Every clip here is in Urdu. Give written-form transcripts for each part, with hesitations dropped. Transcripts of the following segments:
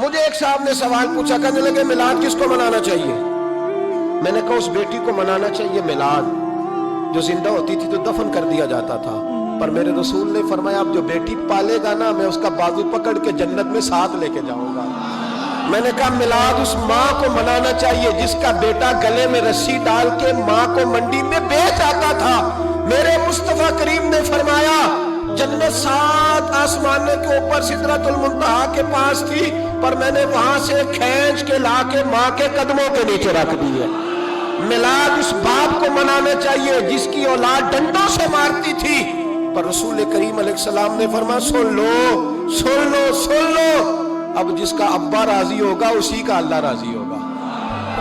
مجھے ایک صاحب نے سوال پوچھا، کہنے لگے میلاد کس کو منانا چاہیے؟ میں نے کہا اس بیٹی کو منانا چاہیے میلاد جو زندہ ہوتی تھی تو دفن کر دیا جاتا تھا، پر میرے رسول نے فرمایا اب جو بیٹی پالے گا نا میں اس کا بازو پکڑ کے جنت میں ساتھ لے کے جاؤں گا۔ میں نے کہا میلاد اس ماں کو منانا چاہیے جس کا بیٹا گلے میں رسی ڈال کے ماں کو منڈی میں بیچ آتا تھا۔ میرے مصطفیٰ کریم نے فرمایا جنت 7 آسمانے کے اوپر سدرۃ المنتہا کے پاس تھی، پر میں نے وہاں سے کھینچ کے لا کے ماں کے قدموں کے نیچے رکھ دی ہے۔ میلاد اس باپ کو منانا چاہیے جس کی اولاد ڈنڈوں سے مارتی تھی، پر رسول کریم علیہ السلام نے فرمایا سن لو سن لو سن لو، اب جس کا ابا راضی ہوگا اسی کا اللہ راضی ہوگا۔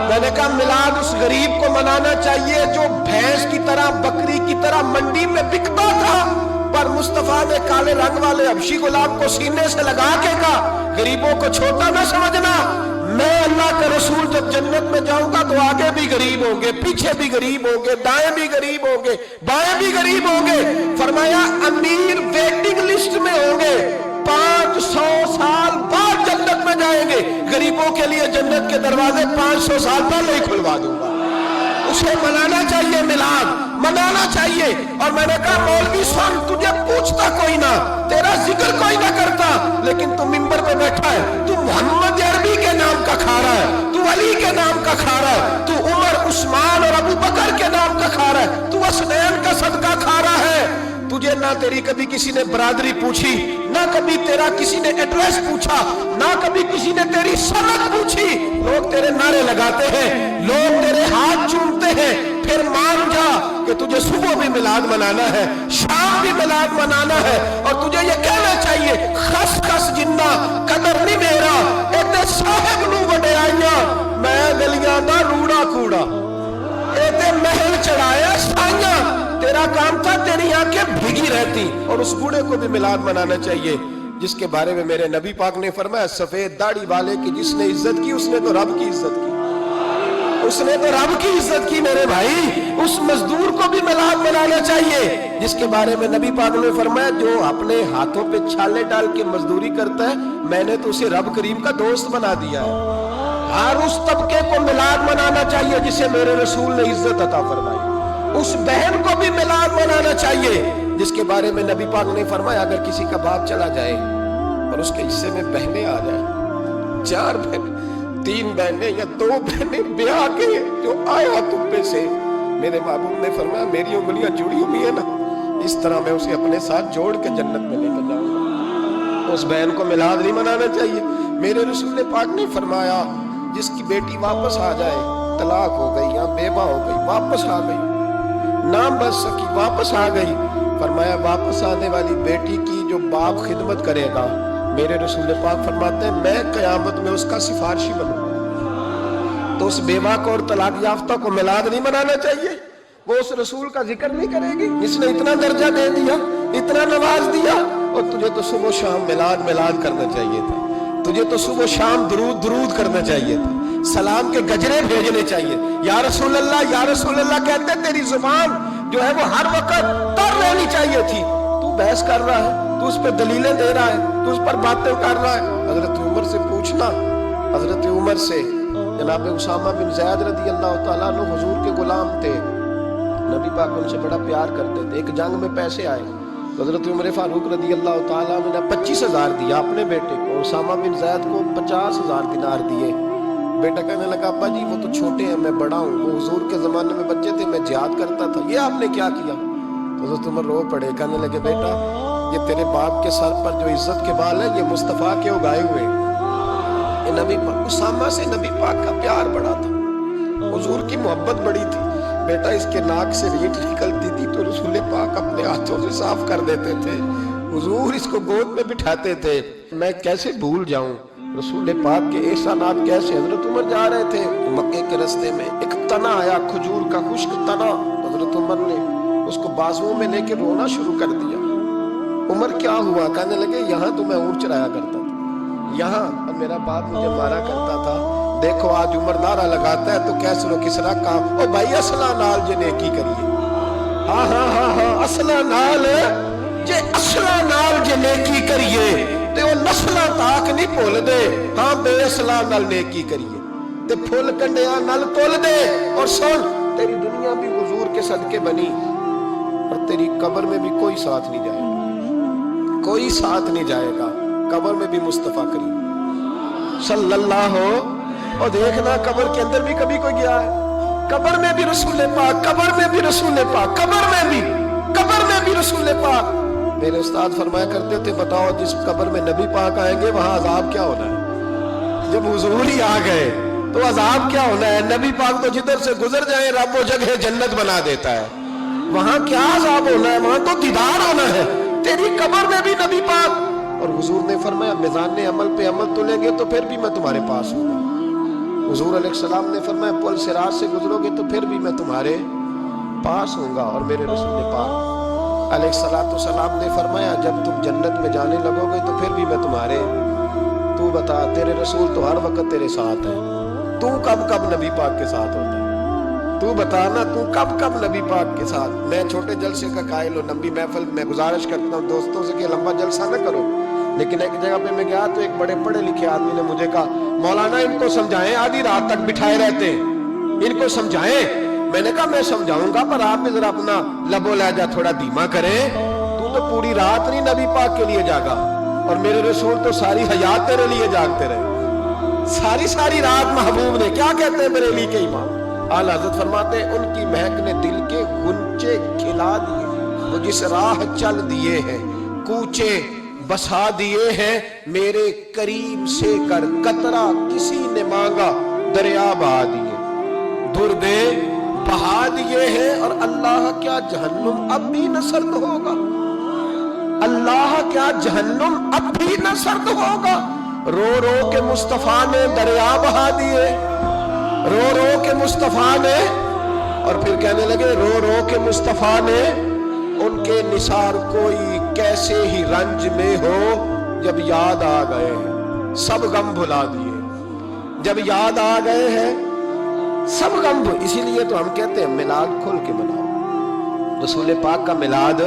میں نے کہا میلاد اس غریب کو منانا چاہیے جو بھینس کی طرح بکری کی طرح منڈی میں بکتا تھا، پر مصطفیٰ نے کالے رنگ والے حبشی غلام کو سینے سے لگا کے کہا غریبوں کو چھوٹا نہ سمجھنا، میں اللہ کا رسول جب جنت میں جاؤں گا تو آگے بھی غریب ہوں گے، پیچھے بھی غریب ہوں گے، دائیں بھی غریب ہوں گے، بائیں بھی غریب ہوں گے۔ فرمایا امیر ویٹنگ لسٹ میں ہوں گے، 500 سال بعد جنت میں جائیں گے، غریبوں کے لیے جنت کے دروازے 500 سال پہلے ہی کھلوا دوں گا۔ اسے منانا چاہیے، میلاد منانا چاہیے۔ اور میں نے کہا مولوی سن تجھے پوچھتا کوئی نہ، تیرا ذکر کوئی نہ کرتا، لیکن تو منبر پہ بیٹھا ہے، تو محمد عربی کے نام کا کھا رہا ہے، تو علی کے نام کا کھا رہا ہے، تو عمر عثمان اور ابو بکر کے نام کا کھا رہا ہے، تو حسنین کا صدقہ کھا رہا ہے۔ تجھے نہ تیری کبھی کسی نے برادری پوچھی، نہ کبھی تیرا کسی نے ایڈریس پوچھا، نہ کبھی کسی نے تیری سند پوچھی، لوگ تیرے نعرے لگاتے ہیں، لوگ تیرے ہاتھ چومتے ہیں، پھر مان جا کہ تجھے صبح بھی میلاد منانا ہے، شام بھی میلاد منانا ہے، اور تجھے یہ کہنا چاہیے خس خس جنہ قدر نہیں میرا ایتے صاحب نو وڈیائیاں میں گلیاں دا روڑا کوڑا، ایتے محل چڑھایا سائیاں، تیرا کام تھا تیری آنکھیں بھیگی رہتی۔ اور اس بوڑھے کو بھی میلاد منانا چاہیے جس کے بارے میں میرے نبی پاک نے فرمایا سفید داڑھی والے کی جس نے عزت کی اس نے تو رب کی عزت کی، اس نے تو رب کی عزت کی میرے بھائی۔ اس مزدور کو بھی میلاد منانا چاہیے جس کے بارے میں نبی پاک نے فرمایا جو اپنے ہاتھوں پہ چھالے ڈال کے مزدوری کرتا ہے میں نے تو اسے رب کریم کا دوست بنا دیا ہے۔ ہر اس طبقے کو میلاد منانا چاہیے جسے میرے رسول نے عزت عطا فرمائی۔ اس بہن کو بھی میلاد منانا چاہیے جس کے بارے میں نبی پاک نے فرمایا اگر کسی کا باپ چلا جائے اور اس کے حصے میں بہنیں آ جائیں، 4 بہنیں، 3 بہنیں یا 2 بہنیں بیاہ کے جو آیا تبے سے، میرے محبوب نے فرمایا میری انگلیاں جڑی ہوئی ہیں نا اس طرح میں اسے اپنے ساتھ جوڑ کے جنت میں لے کے جاؤں گا۔ اس بہن کو میلاد نہیں منانا چاہیے۔ میرے رسول پاک نے فرمایا جس کی بیٹی واپس آ جائے، طلاق ہو گئی یا بیوہ ہو گئی، واپس آ گئی، نام بچ سکی واپس آ گئی، فرمایا واپس آنے والی بیٹی کی جو باپ خدمت کرے گا میرے رسول پاک فرماتے ہیں میں قیامت میں اس کا سفارشی بنوں گا۔ تو اس بیوہ کو اور طلاق یافتہ کو میلاد نہیں منانا چاہیے، وہ اس رسول کا ذکر نہیں کرے گی جس نے اتنا درجہ دے دیا، اتنا نواز دیا، اور تجھے تو صبح و شام میلاد میلاد کرنا چاہیے تھا، تجھے تو صبح و شام درود درود کرنا چاہیے تھا، سلام کے گجرے بھیجنے چاہیے، یا رسول اللہ کہتے تیری زبان جو ہے وہ ہر وقت تر رہنی چاہیے تھی، تو بحث کر رہا ہے، تو اس پہ دلیلیں دے رہا ہے، تو اس پر باتیں کر رہا ہے۔ حضرت عمر سے پوچھنا، حضرت عمر سے جناب اسامہ بن زید رضی اللہ تعالیٰ عنہ حضور کے غلام تھے، نبی پاک ان سے بڑا پیار کرتے تھے۔ ایک جنگ میں پیسے آئے، حضرت عمر فاروق رضی اللہ تعالیٰ عنہ نے 25,000 دیا اپنے بیٹے کو، اسامہ بن زید کو 50,000 دینار دیے۔ بیٹا کہنے لگا ابا جی وہ تو چھوٹے ہیں میں بڑا ہوں، وہ حضور کے زمانے میں بچے تھے میں جہاد کرتا تھا، یہ آپ نے کیا کیا؟ حضرت عمر رو پڑے، کہنے لگے بیٹا یہ تیرے باپ کے سر پر جو عزت کے بال ہے یہ مصطفیٰ کے اگائے ہوئے، یہ نبی پاک، اسامہ سے نبی پاک کا پیار بڑا تھا، حضور کی محبت بڑی تھی۔ بیٹا اس کے ناک سے ریٹ نکلتی تھی تو رسول پاک اپنے ہاتھوں سے صاف کر دیتے تھے، حضور اس کو گود میں بٹھاتے تھے، میں کیسے بھول جاؤں رسول پاک کے احسانات کیسے۔ حضرت عمر جا رہے تھے مکے کے رستے میں ایک تنا آیا، کھجور کا خشک تنا، حضرت عمر نے اس کو بازوؤں میں لے کے رونا شروع کر دیا۔ عمر کیا ہوا؟ کہنے لگے یہاں تو میں اونٹ چرایا کرتا تھا، یہاں اور میرا باپ مجھے مارا کرتا تھا، دیکھو آج عمر نعرہ لگاتا ہے تو کیسر و کسرا کام، او بھائی اصلہ نال جے نیکی کریے، ہاں اصلہ نال جے نیکی کریے تے وہ نسلاں تاک نہیں بھول دے ہاں بے اصلاں نال نیکی کریے تے پھل کنڈیاں نال تول دے اور سن تیری دنیا بھی حضور کے صدقے بنی اور تیری قبر میں بھی کوئی ساتھ نہیں جائے گا، کوئی ساتھ نہیں جائے گا، قبر میں بھی مصطفیٰ کریم صلی اللہ ہو۔ اور دیکھنا قبر کے اندر بھی کبھی کوئی گیا ہے؟ قبر میں بھی رسول پاک، قبر میں بھی رسول پاک، قبر میں بھی رسول پاک۔ میرے استاد فرمایا کرتے تھے بتاؤ جس قبر میں نبی پاک آئیں گے وہاں عذاب کیا ہونا ہے؟ جب حضور ہی آ گئے تو عذاب کیا ہونا ہے؟ نبی پاک تو جدھر سے گزر جائیں رب وہ جگہ جنت بنا دیتا ہے، وہاں کیا عذاب ہونا ہے؟ وہاں تو دیدار ہونا ہے۔ تیری قبر میں بھی نبی پاک، اور حضور نے فرمایا میزان عمل پہ عمل تلیں گے تو پھر بھی میں تمہارے پاس ہوں گا۔ حضور علیہ السلام نے فرمایا پل صراط سے گزرو گے تو پھر بھی میں تمہارے پاس ہوں گا، اور میرے رسول پاک علیہ السلام نے فرمایا جب تم جنت میں جانے لگو گے تو پھر بھی میں تمہارے، تو بتا تیرے رسول تو ہر وقت تیرے ساتھ ہے، تو کب نبی پاک کے ساتھ ہوتا ہے؟ تو بتانا تو کب نبی پاک کے ساتھ؟ میں چھوٹے جلسے کا قائل ہوں، لمبی محفل میں گزارش کرتا ہوں دوستوں سے کہ لمبا جلسہ نہ کرو، لیکن ایک جگہ پہ میں گیا تو ایک بڑے پڑھے لکھے آدمی نے مجھے کہا مولانا ان کو سمجھائیں، آدھی رات تک بٹھائے رہتے ہیں، ان کو سمجھائیں۔ میں نے کہا میں سمجھاؤں گا پر آپ بھی ذرا اپنا لب و لہجہ تھوڑا دھیما کریں، تو پوری رات نہیں نبی پاک کے لیے جاگا، اور میرے رسول تو ساری حیات تیرے لیے جاگتے رہے، ساری رات محبوب نے کیا کہتے ہیں بریلی کے امام اعلیٰ حضرت فرماتے ہیں ان کی مہک نے دل کے غنچے کھلا دیے، وہ جس راہ چل دیے ہیں کوچے بسا دیے ہیں، میرے کریم سے کر قطرہ کسی نے مانگا دریا بہا دیے، دردے بہا دیے ہیں، اور اللہ کیا جہنم اب بھی نہ سرد ہوگا؟ اللہ کیا جہنم اب بھی نہ سرد ہوگا؟ رو رو کے مصطفیٰ نے دریا بہا دیے، رو رو کے مصطفیٰ نے، اور پھر کہنے لگے رو رو کے مصطفیٰ نے ان کے نثار کوئی کیسے ہی رنج میں ہو، جب یاد آ گئے ہیں سب غم بھلا دیے، جب یاد آ گئے ہیں سب غم اسی لیے تو ہم کہتے ہیں میلاد کھل کے مناؤ۔ رسول پاک کا میلاد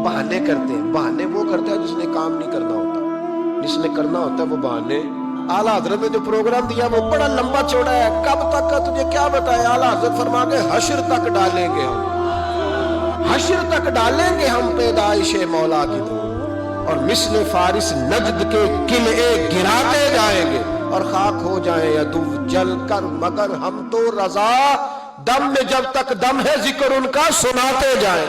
بہانے کرتے ہیں، بہانے وہ کرتا ہے جس نے کام نہیں کرنا ہوتا، جس نے کرنا ہوتا ہے وہ بہانے۔ اعلیٰ حضرت نے جو پروگرام دیا وہ بڑا لمبا چوڑا ہے، کب تک کا تجھے کیا بتایا؟ اعلیٰ حضرت فرما کے حشر تک ڈالیں گے ہم، حشر تک ڈالیں گے ہم پیدائش مولا کی دھوم، اور مثل فارس نجد کے قلعے گراتے جائیں گے، اور خاک ہو جائیں عدو جل کر مگر ہم تو رضا، دم میں جب تک دم ہے ذکر ان کا سناتے جائیں۔